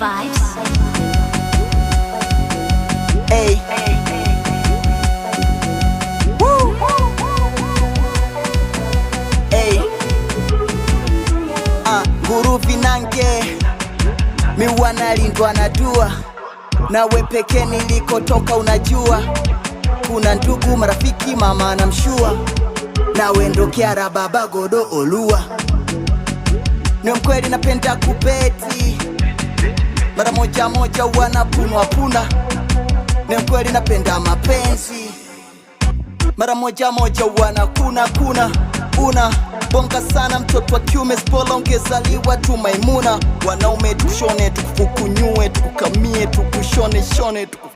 vibes. Hey. Woo. Hey. Nguruvi nange miwa nalindwa na dua, nawe peke nilikotoka unajua. Kuna ndugu marafiki mama na mshua, nawe ndo Kiara baba godo olua. Ni mkweli napenda kubeti, mara moja moja wanapunwa puna. Ni mkweli napenda mapenzi, mara moja moja wanakuna kuna. Una bonga sana mtoto wa kiume, spola ungezaliwa tu Maimuna. Wanaume tukushone, tukufukunyue, tukukamie, tukushone shone,